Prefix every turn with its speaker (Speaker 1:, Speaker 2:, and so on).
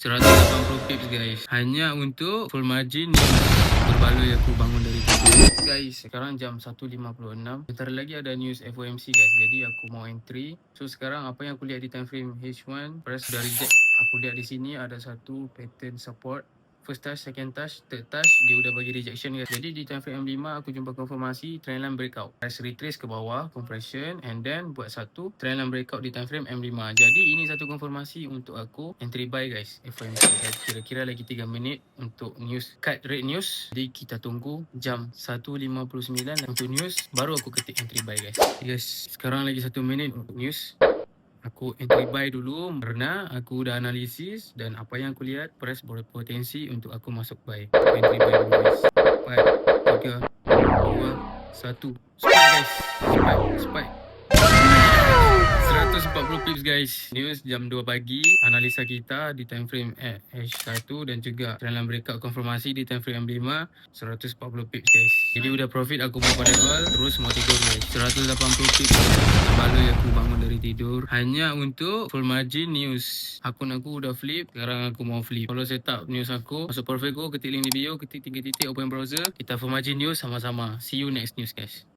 Speaker 1: 180 pips guys. Hanya untuk full margin ni berbaloi aku bangun dari tidur. Guys, sekarang jam 1.56. Bentar lagi ada news FOMC guys. Jadi aku mau entry. So sekarang apa yang aku lihat di time frame H1, price sudah reject. Aku lihat di sini ada satu pattern support. First touch, second touch, third touch, dia udah bagi rejection guys. Jadi di time frame M5 aku jumpa konfirmasi trendline breakout. Price retrace ke bawah, compression, and then buat satu trendline breakout di time frame M5. Jadi ini satu konfirmasi untuk aku entry buy guys. FOMC kira-kira lagi 3 minit untuk news, cut rate news. Jadi kita tunggu jam 1.59 untuk news, baru aku ketik entry buy guys. Yes, sekarang lagi 1 minit untuk news. Aku entry buy dulu karena aku dah analisis dan apa yang aku lihat price berpotensi untuk aku masuk buy. Aku entry buy dulu guys. 4, 3, 2, 1. Spike guys. Spike. 140 pips guys. News jam 2 pagi. Analisa kita di time frame H1 dan juga trendline breakout konfirmasi di time frame M5. 140 pips guys. Jadi udah profit aku mau pada all. Terus mau tidur guys. 180 pips. Terbaloi aku bangun dari tidur. Hanya untuk full margin news. Akun aku udah flip. Sekarang aku mau flip. Kalau setup news aku, masuk profit aku, ketik link di bio, ketik 3 titik open browser. Kita full margin news sama-sama. See you next news guys.